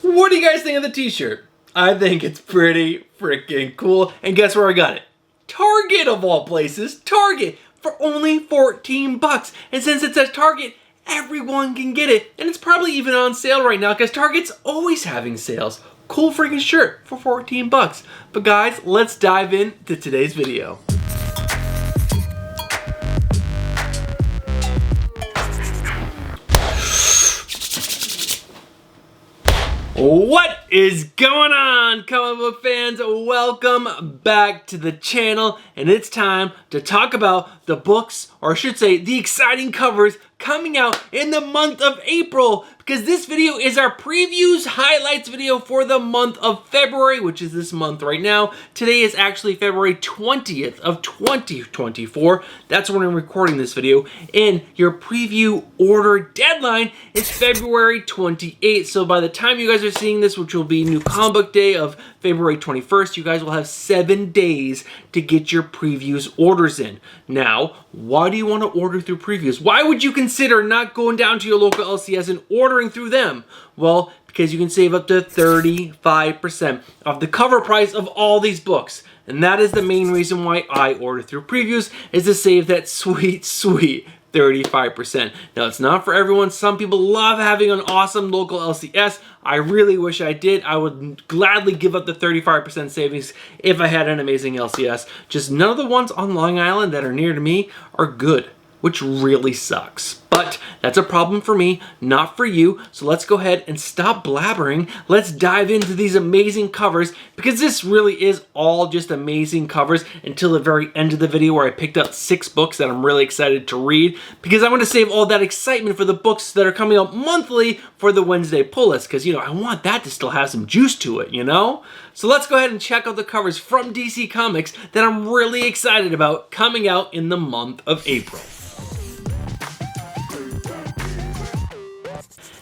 What do you guys think of the t-shirt? I think it's pretty freaking cool. And guess where I got it? Target of all places. Target for only 14 bucks. And since it's at Target, everyone can get it. And it's probably even on sale right now because Target's always having sales. Cool freaking shirt for 14 bucks. But guys, let's dive into today's video. What is going on, comic book fans? Welcome back to the channel, and it's time to talk about the books, or I should say the exciting covers coming out in the month of April, because this video is our previews highlights video for the month of February, which is this month right now. Today is actually February 20th of 2024. That's when I'm recording this video, and your preview order deadline is February 28th. So by the time you guys are seeing this, which will be New Comic Book Day of February 21st, you guys will have 7 days to get your previews orders in. Now, why do you want to order through previews? Why would you consider not going down to your local LCS and ordering through them? Well, because you can save up to 35% of the cover price of all these books. And that is the main reason why I order through previews, is to save that sweet, sweet 35%. Now, it's not for everyone. Some people love having an awesome local LCS. I really wish I did. I would gladly give up the 35% savings if I had an amazing LCS. Just none of the ones on Long Island that are near to me are good, which really sucks. But that's a problem for me, not for you. So let's go ahead and stop blabbering. Let's dive into these amazing covers, because this really is all just amazing covers until the very end of the video, where I picked up 6 books that I'm really excited to read, because I want to save all that excitement for the books that are coming out monthly for the Wednesday pull list, because, you know, I want that to still have some juice to it, you know? So let's go ahead and check out the covers from DC Comics that I'm really excited about coming out in the month of April.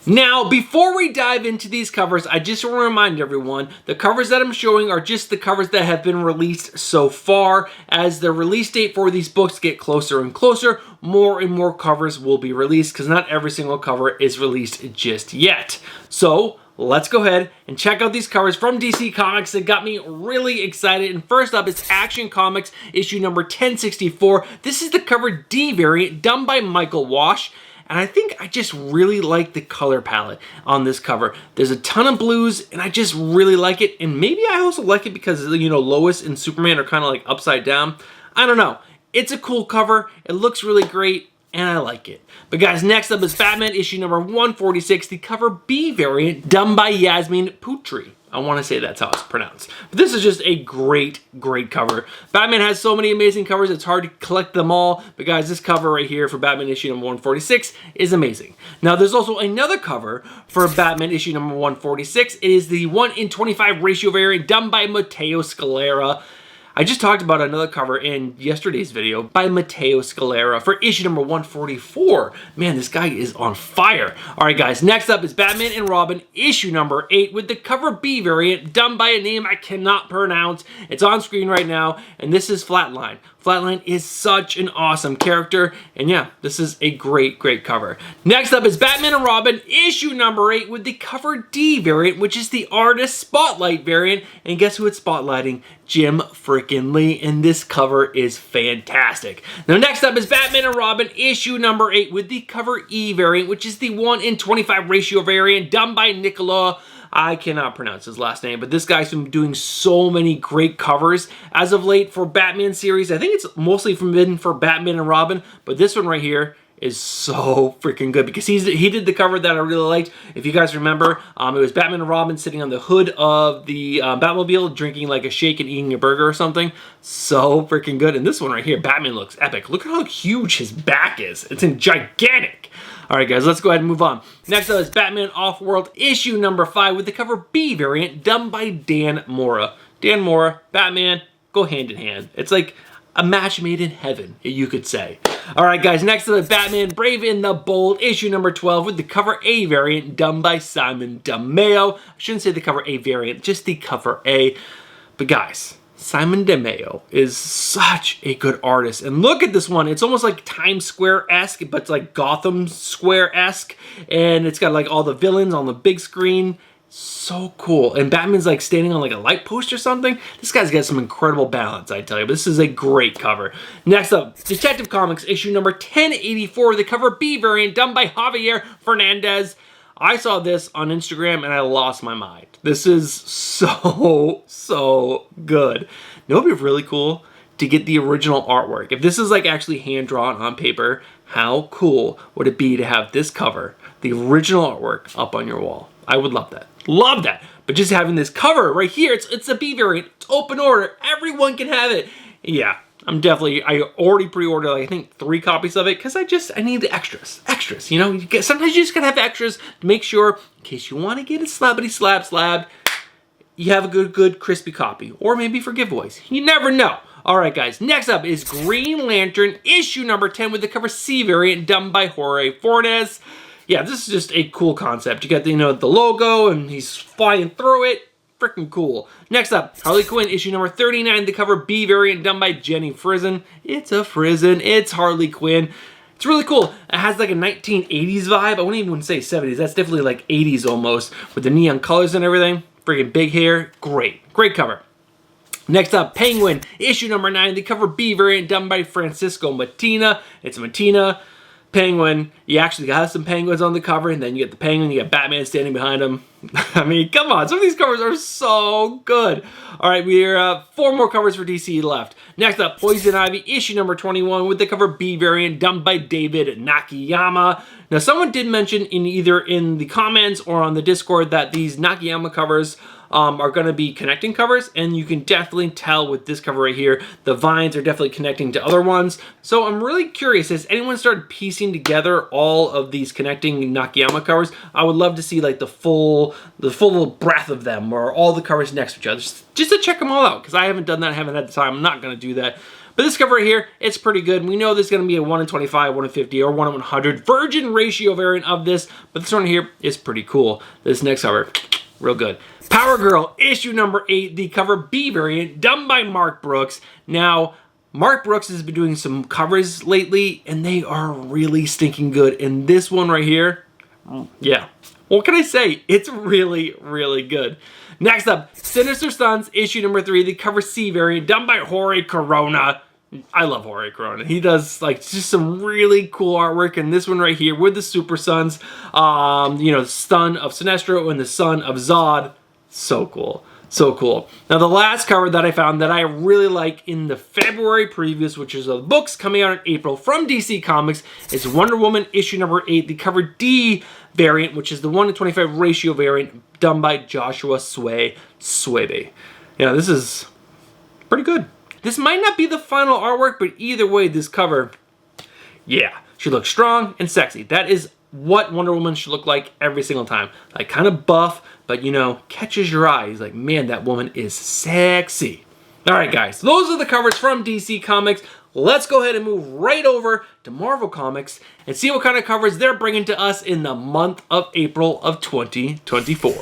Now, before we dive into these covers, I just want to remind everyone, the covers that I'm showing are just the covers that have been released so far. As the release date for these books get closer and closer, more and more covers will be released, because not every single cover is released just yet. So, let's go ahead and check out these covers from DC Comics that got me really excited. And first up is Action Comics issue number 1064. This is the cover D variant done by Michael Wash. And I think I just really like the color palette on this cover. There's a ton of blues, and I just really like it. And maybe I also like it because, you know, Lois and Superman are kind of like upside down. I don't know. It's a cool cover. It looks really great, and I like it. But guys, next up is Batman issue number 146, the cover B variant done by Yasmin Putri. I want to say that's how it's pronounced. But this is just a great, great cover. Batman has so many amazing covers, it's hard to collect them all. But guys, this cover right here for Batman issue number 146 is amazing. Now, there's also another cover for Batman issue number 146. It is the 1:25 ratio variant done by Matteo Scalera. I just talked about another cover in yesterday's video by Matteo Scalera for issue number 144. Man, this guy is on fire. All right, guys, next up is Batman and Robin issue number 8 with the cover B variant done by a name I cannot pronounce. It's on screen right now, and this is Flatline. Flatline is such an awesome character, and yeah, this is a great, great cover. Next up is Batman and Robin issue number 8 with the cover D variant, which is the artist spotlight variant, and guess who it's spotlighting? Jim frickin' Lee, and this cover is fantastic. Now, next up is Batman and Robin issue number 8 with the cover E variant, which is the 1:25 ratio variant done by Nicola. I cannot pronounce his last name, but this guy's been doing so many great covers as of late for Batman series. I think it's mostly been for Batman and Robin, but this one right here is so freaking good, because he did the cover that I really liked. If you guys remember, it was Batman and Robin sitting on the hood of the Batmobile, drinking like a shake and eating a burger or something. So freaking good. And this one right here, Batman looks epic. Look at how huge his back is. It's gigantic. All right, guys, let's go ahead and move on. Next up is Batman Off-World issue number 5 with the cover B variant done by Dan Mora. Dan Mora, Batman, go hand in hand. It's like a match made in heaven, you could say. All right, guys, next up is Batman Brave and the Bold issue number 12 with the cover A variant done by Simon DeMeo. I shouldn't say the cover A variant, just the cover A. But guys, Simon DeMeo is such a good artist. And look at this one. It's almost like Times Square-esque, but it's like Gotham Square-esque. And it's got like all the villains on the big screen. So cool. And Batman's like standing on like a light post or something. This guy's got some incredible balance, I tell you. But this is a great cover. Next up, Detective Comics issue number 1084, the cover B variant done by Javier Fernandez. I saw this on Instagram and I lost my mind. This is so good. You know what would be really cool? To get the original artwork. If this is like actually hand drawn on paper, how cool would it be to have this cover, the original artwork, up on your wall? I would love that. Love that. But just having this cover right here, it's a B variant, it's open order, everyone can have it. Yeah, I already pre-ordered like, I think 3 copies of it because I need the extras, you know? Sometimes you just gotta have extras to make sure, in case you wanna get a slabbity slab, you have a good crispy copy, or maybe for giveaways. You never know. All right, guys, next up is Green Lantern issue number 10 with the cover C variant done by Jorge Fornes. Yeah, this is just a cool concept. You got the, the logo and he's flying through it. Freaking cool. Next up, Harley Quinn issue number 39, the cover B variant done by Jenny Frison. It's a Frison, it's Harley Quinn. It's really cool. It has like a 1980s vibe. I wouldn't even say 70s. That's definitely like 80s almost with the neon colors and everything. Freaking big hair. Great cover. Next up, Penguin issue number 9, the cover B variant done by Francisco Mattina. It's Mattina. Penguin, you actually got some penguins on the cover, and then you get the penguin, you got Batman standing behind him. I mean, come on, some of these covers are so good. All right, we're 4 more covers for DC left. Next up, Poison Ivy, issue number 21, with the cover B variant done by David Nakayama. Now, someone did mention either in the comments or on the Discord that these Nakayama covers are going to be connecting covers, and you can definitely tell with this cover right here, the vines are definitely connecting to other ones. So I'm really curious, has anyone started piecing together all of these connecting Nakayama covers? I would love to see like the full breadth of them, or all the covers next to each other, just to check them all out, because I haven't done that, I haven't had the time, I'm not going to do that. But this cover right here, it's pretty good. We know there's going to be a 1 in 25, 1 in 50, or 1 in 100 virgin ratio variant of this, but this one here is pretty cool. This next cover, real good. Power Girl issue number 8, the cover B variant done by Mark Brooks. Now, Mark Brooks has been doing some covers lately, and they are really stinking good. And this one right here, yeah, what can I say? It's really good. Next up, Sinister Sons issue number 3, the cover C variant done by Jorge Corona. I love Jorge Corona. He does like just some really cool artwork, and this one right here with the Super Sons, the son of Sinestro and the son of Zod. So cool. So cool. Now, the last cover that I found that I really like in the February previews, which is the books coming out in April from DC Comics, is Wonder Woman issue number 8, the cover D variant, which is the 1 in 25 ratio variant done by Joshua Swaby. Yeah, this is pretty good. This might not be the final artwork, but either way, this cover, yeah, she looks strong and sexy. That is what Wonder Woman should look like every single time. Like, kind of buff, but catches your eye. He's like, man, that woman is sexy. All right, guys, those are the covers from DC Comics. Let's go ahead and move right over to Marvel Comics and see what kind of covers they're bringing to us in the month of April of 2024.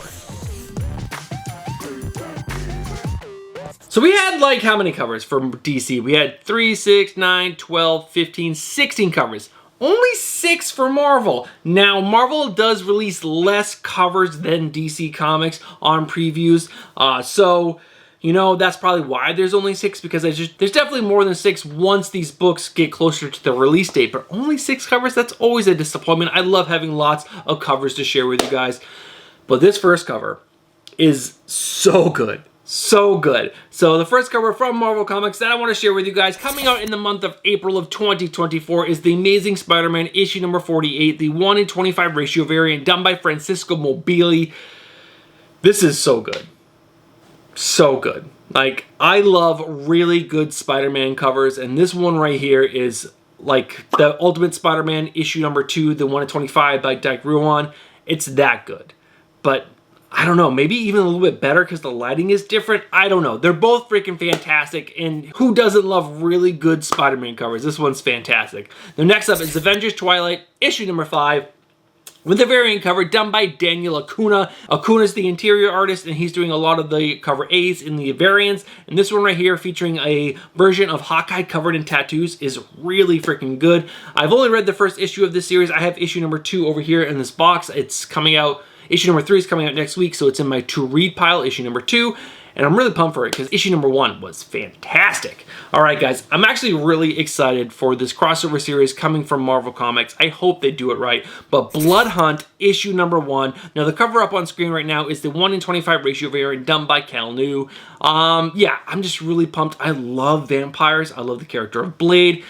So we had like how many covers from DC? We had 3, 6, 9, 12, 15, 16 covers. Only 6 for Marvel. Now, Marvel does release less covers than DC Comics on previews. So, that's probably why there's only 6, because there's definitely more than 6 once these books get closer to the release date. But only 6 covers, that's always a disappointment. I love having lots of covers to share with you guys. But this first cover is so good. So good. So the first cover from Marvel Comics that I want to share with you guys, coming out in the month of April of 2024, is The Amazing Spider-Man issue number 48, the 1 in 25 ratio variant done by Francisco Mobili. This is so good. So good. Like, I love really good Spider-Man covers, and this one right here is like the Ultimate Spider-Man issue number 2, the 1 in 25 by Dyke Ruan. It's that good. But I don't know, maybe even a little bit better because the lighting is different. I don't know. They're both freaking fantastic, and who doesn't love really good Spider-Man covers? This one's fantastic. The next up is Avengers Twilight, issue number 5, with a variant cover done by Daniel Acuna. Acuna's the interior artist, and he's doing a lot of the cover A's in the variants. And this one right here, featuring a version of Hawkeye covered in tattoos, is really freaking good. I've only read the first issue of this series. I have issue number 2 over here in this box. It's coming out Issue number 3 is coming out next week, so it's in my to-read pile, issue number 2. And I'm really pumped for it because issue number 1 was fantastic. All right, guys, I'm actually really excited for this crossover series coming from Marvel Comics. I hope they do it right. But Blood Hunt, issue number 1. Now, the cover up on screen right now is the 1 in 25 ratio variant done by Cal New. Yeah, I'm just really pumped. I love vampires. I love the character of Blade.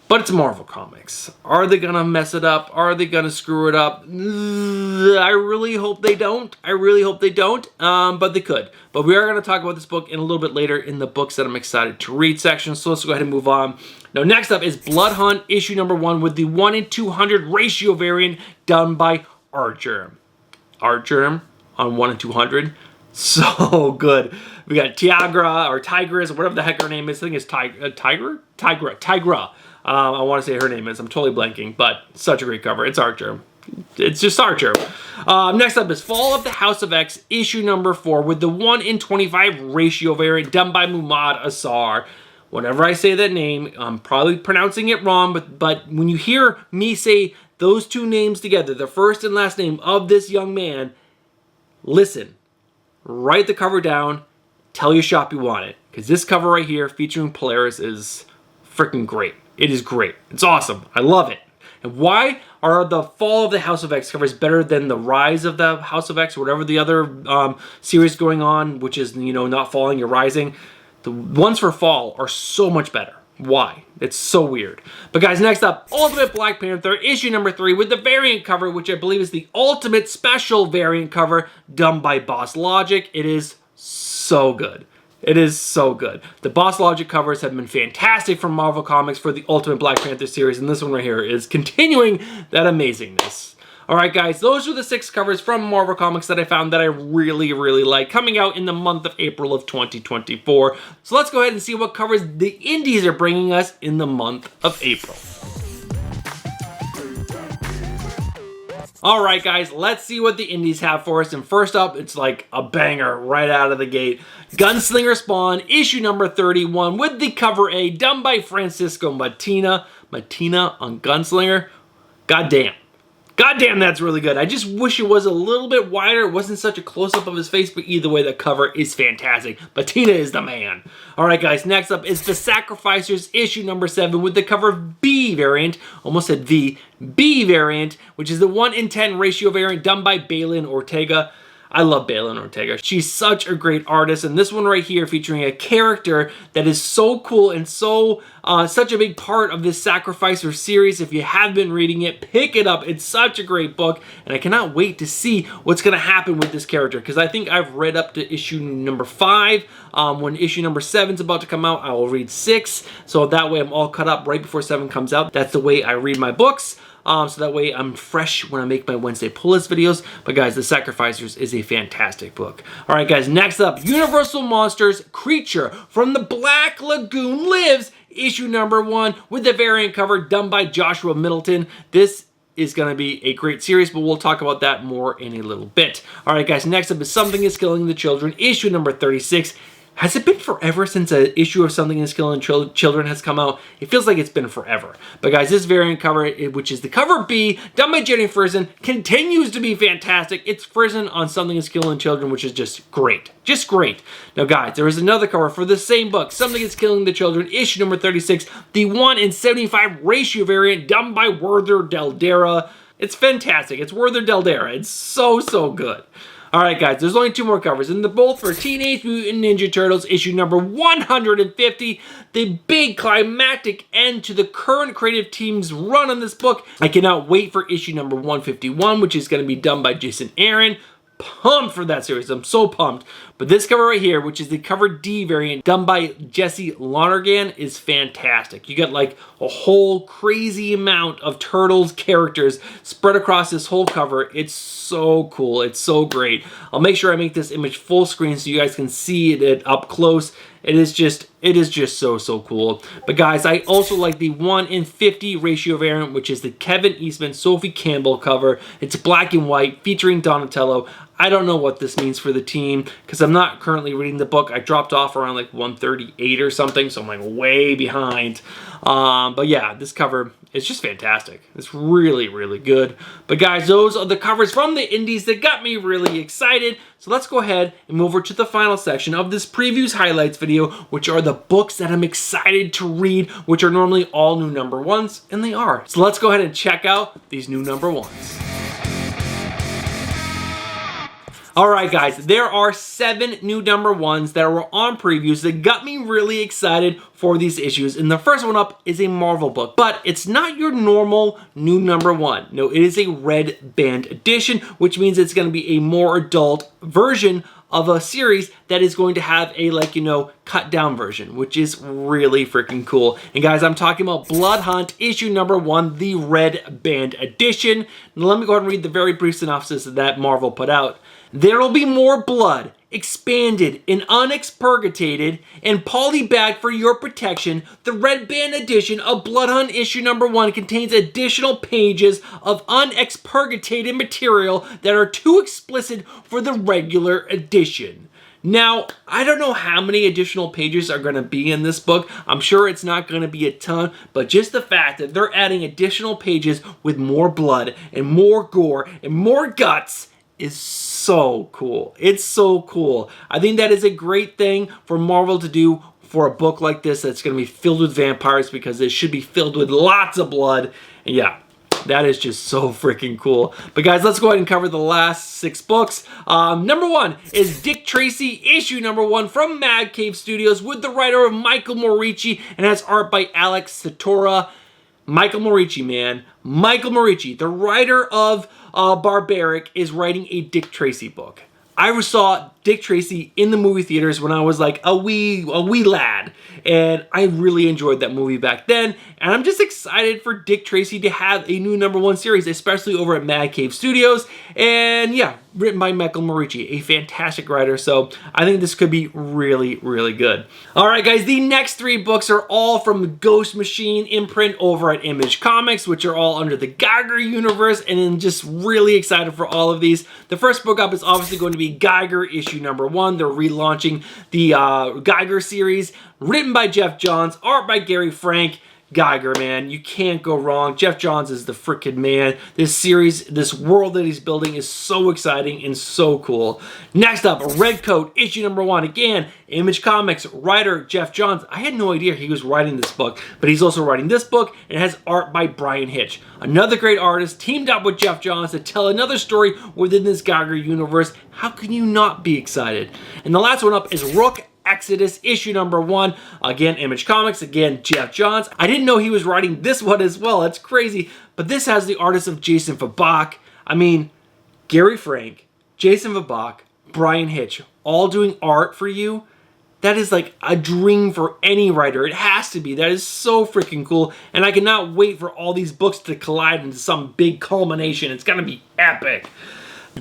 But it's Marvel Comics. Are they gonna mess it up? Are they gonna screw it up? I really hope they don't. I really hope they don't, but they could. But we are gonna talk about this book in a little bit later in the books that I'm excited to read section, so let's go ahead and move on. Now, next up is Blood Hunt, issue number 1 with the 1 in 200 ratio variant done by Artgerm. Artgerm on 1 in 200. So good. We got Tiagra, or Tigris, or whatever the heck her name is. I think it's Tigra. I want to say her name is. I'm totally blanking, but such a great cover. It's Artgerm. It's just Artgerm. Next up is Fall of the House of X, issue number 4, with the 1 in 25 ratio variant done by Muhammad Asar. Whenever I say that name, I'm probably pronouncing it wrong, but when you hear me say those two names together, the first and last name of this young man, listen, write the cover down, tell your shop you want it, because this cover right here featuring Polaris is freaking great. It is great. It's awesome. I love it. And why are the Fall of the House of X covers better than the Rise of the House of X, or whatever the other series going on, which is, you know, not falling, you're rising? The ones for Fall are so much better. Why? It's so weird. But guys, next up, Ultimate Black Panther, issue number 3, with the variant cover, which I believe is the Ultimate Special variant cover done by Boss Logic. It is so good. It is so good. The Boss Logic covers have been fantastic from Marvel Comics for the Ultimate Black Panther series, and this one right here is continuing that amazingness. Alright guys, those are the 6 covers from Marvel Comics that I found that I really, really like, coming out in the month of April of 2024. So let's go ahead and see what covers the indies are bringing us in the month of April. Alright guys, let's see what the indies have for us, and first up, it's like a banger right out of the gate. Gunslinger Spawn, issue number 31, with the cover A, done by Francisco Mattina. Mattina on Gunslinger? Goddamn. Goddamn, that's really good. I just wish it was a little bit wider. It wasn't such a close-up of his face, but either way, the cover is fantastic. Mattina is the man. Alright guys, next up is The Sacrificers, issue number 7, with the cover B variant, almost said V, B variant, which is the 1 in 10 ratio variant done by Bailyn Ortega. I love Bailyn Ortega. She's such a great artist, and this one right here featuring a character that is so cool and so such a big part of this Sacrificer series. If you have been reading it, pick it up. It's such a great book, and I cannot wait to see what's going to happen with this character, because I think I've read up to issue number 5. When issue number 7 is about to come out, I will read 6, so that way I'm all caught up right before 7 comes out. That's the way I read my books. So that way I'm fresh when I make my Wednesday pull list videos. But guys, The Sacrificers is a fantastic book. Alright guys, next up, Universal Monsters Creature from the Black Lagoon Lives, issue number 1, with the variant cover done by Joshua Middleton. This is going to be a great series, but we'll talk about that more in a little bit. Alright guys, next up is Something is Killing the Children, issue number 36. Has it been forever since an issue of Something is Killing Children has come out? It feels like it's been forever. But guys, this variant cover, which is the cover B, done by Jenny Frison, continues to be fantastic. It's Frison on Something is Killing Children, which is just great. Just great. Now guys, there is another cover for the same book, Something is Killing the Children, issue number 36, the 1 in 75 ratio variant done by Werther Dell'Edera. It's fantastic. It's Werther Dell'Edera. It's so, so good. Alright guys, there's only 2 more covers, and they're both for Teenage Mutant Ninja Turtles issue number 150, the big climactic end to the current creative team's run on this book. I cannot wait for issue number 151, which is going to be done by Jason Aaron. Pumped for that series. I'm so pumped. But this cover right here, which is the cover D variant done by Jesse Lonergan, is fantastic. You got like a whole crazy amount of Turtles characters spread across this whole cover. It's so cool. It's so great. I'll make sure I make this image full screen so you guys can see it up close. It is just so, so cool. But guys, I also like the 1 in 50 ratio variant, which is the Kevin Eastman, Sophie Campbell cover. It's black and white, featuring Donatello. I don't know what this means for the team because I'm not currently reading the book. I dropped off around like 138 or something, so I'm like way behind. But yeah, this cover is just fantastic. It's really, really good. But guys, those are the covers from the indies that got me really excited. So let's go ahead and move over to the final section of this previews highlights video, which are the books that I'm excited to read, which are normally all new #1s, and they are. So let's go ahead and check out these new #1s. Alright guys, there are 7 new #1s that were on previews that got me really excited for these issues. And the first one up is a Marvel book, but it's not your normal new #1. No, it is a red band edition, which means it's going to be a more adult version of a series that is going to have a, like, you know, cut down version, which is really freaking cool. And guys, I'm talking about Blood Hunt issue #1, the red band edition. Now, let me go ahead and read the very brief synopsis that Marvel put out. There will be more blood, expanded and unexpurgated, and polybagged for your protection. The red band edition of Blood Hunt issue #1 contains additional pages of unexpurgated material that are too explicit for the regular edition. Now, I don't know how many additional pages are going to be in this book. I'm sure it's not going to be a ton, but just the fact that they're adding additional pages with more blood and more gore and more guts is so cool. It's so cool. I think that is a great thing for Marvel to do for a book like this that's going to be filled with vampires, because it should be filled with lots of blood. And yeah, that is just so freaking cool. But guys, let's go ahead and cover the last 6 books. #1 is Dick Tracy issue #1 from Mad Cave Studios with the writer of Michael Morici, and has art by Alex Satora. Michael Morici, man. Michael Morici, the writer of Barbaric, is writing a Dick Tracy book. I saw Dick Tracy in the movie theaters when I was like a wee lad, and I really enjoyed that movie back then, and I'm just excited for Dick Tracy to have a new #1 series, especially over at Mad Cave Studios. And yeah, written by Michael Morici, a fantastic writer, so I think this could be really, really good. Alright guys, the next 3 books are all from the Ghost Machine imprint over at Image Comics, which are all under the Geiger universe, and I'm just really excited for all of these. The first book up is obviously going to be Geiger issue #1. They're relaunching the Geiger series, written by Jeff Johns, art by Gary Frank. Geiger, man, you can't go wrong. Jeff Johns is the frickin' man. This series, this world that he's building is so exciting and so cool. Next up, Redcoat issue #1. Again, Image Comics, writer Jeff Johns. I had no idea he was writing this book, but he's also writing this book, and it has art by Brian Hitch. Another great artist, teamed up with Jeff Johns to tell another story within this Geiger universe. How can you not be excited? And the last one up is Rook Exodus issue #1. Again, Image Comics. Again, Jeff Johns. I didn't know he was writing this one as well. That's crazy. But this has the artist of Jason Fabok. I mean, Gary Frank, Jason Fabok, Brian Hitch, all doing art for you. That is like a dream for any writer. It has to be. That is so freaking cool. And I cannot wait for all these books to collide into some big culmination. It's gonna be epic.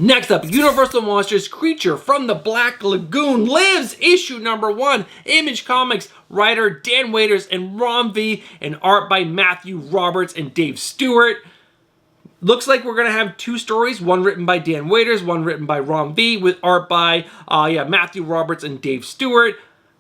Next up, Universal Monsters Creature from the Black Lagoon Lives issue #1. Image Comics, writer Dan Waiters and Ron V, and art by Matthew Roberts and Dave Stewart. Looks like we're going to have 2 stories, one written by Dan Waiters, one written by Ron V, with art by Matthew Roberts and Dave Stewart.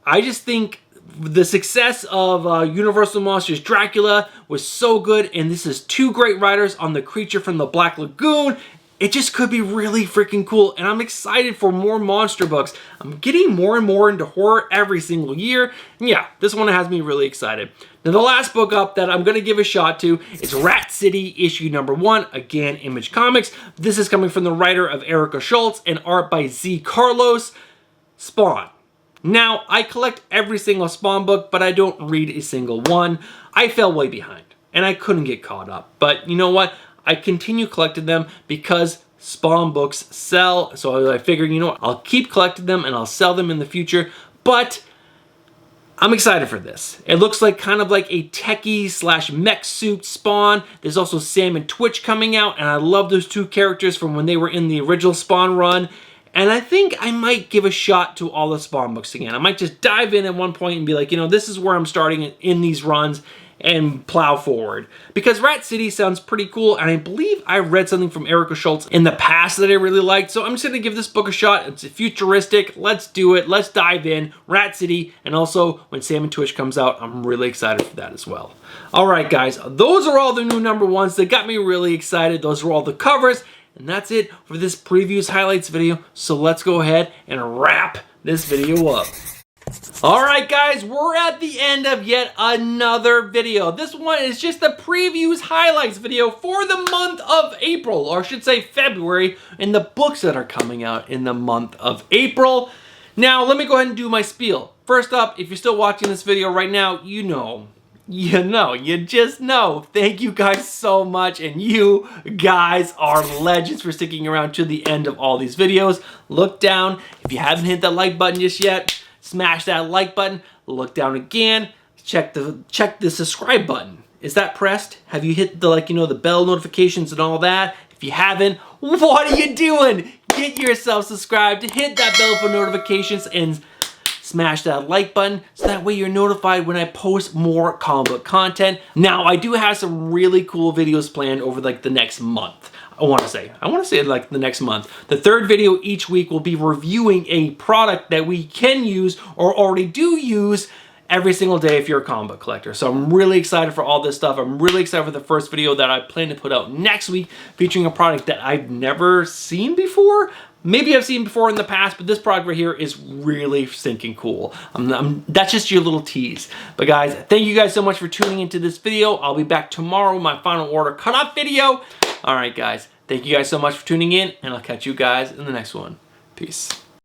I just think the success of Universal Monsters Dracula was so good, and this is 2 great writers on the Creature from the Black Lagoon. It just could be really freaking cool, and I'm excited for more monster books. I'm getting more and more into horror every single year. And yeah, this one has me really excited. Now, the last book up that I'm going to give a shot to is Rat City issue #1. Again, Image Comics. This is coming from the writer of Erica Schultz and art by Z. Carlos. Spawn. Now, I collect every single Spawn book, but I don't read a single one. I fell way behind, and I couldn't get caught up. But you know what? I continue collecting them because Spawn books sell, so I figured, you know what, I'll keep collecting them and I'll sell them in the future. But I'm excited for this. It looks like kind of like a techie / mech suit Spawn. There's also Sam and Twitch coming out, and I love those 2 characters from when they were in the original Spawn run. And I think I might give a shot to all the Spawn books again. I might just dive in at one point and be like, you know, this is where I'm starting in these runs. and plow forward. Because Rat City sounds pretty cool, and I believe I read something from Erica Schultz in the past that I really liked, so I'm just gonna give this book a shot. It's futuristic, let's do it, let's dive in. Rat City, and also when Sam and Twitch comes out, I'm really excited for that as well. Alright guys, those are all the new #1s that got me really excited. Those are all the covers, and that's it for this previews highlights video, so let's go ahead and wrap this video up. Alright guys, we're at the end of yet another video. This one is just the previews highlights video for the month of April, or I should say February, and the books that are coming out in the month of April. Now, let me go ahead and do my spiel. First up, if you're still watching this video right now, you just know. Thank you guys so much, and you guys are legends for sticking around to the end of all these videos. Look down. If you haven't hit that like button just yet, smash that like button. Look down again. Check the subscribe button. Is that pressed? Have you hit the the bell notifications and all that? If you haven't, what are you doing? Get yourself subscribed. Hit that bell for notifications and smash that like button so that way you're notified when I post more comic book content. Now, I do have some really cool videos planned over the next month. I want to say like the next month. The third video each week will be reviewing a product that we can use or already do use every single day if you're a comic book collector. So I'm really excited for all this stuff. I'm really excited for the first video that I plan to put out next week featuring a product that I've never seen before. Maybe I've seen before in the past, but this product right here is really stinking cool. That's just your little tease. But guys, thank you guys so much for tuning into this video. I'll be back tomorrow with my final order cut-off video. Alright guys, thank you guys so much for tuning in, and I'll catch you guys in the next one. Peace.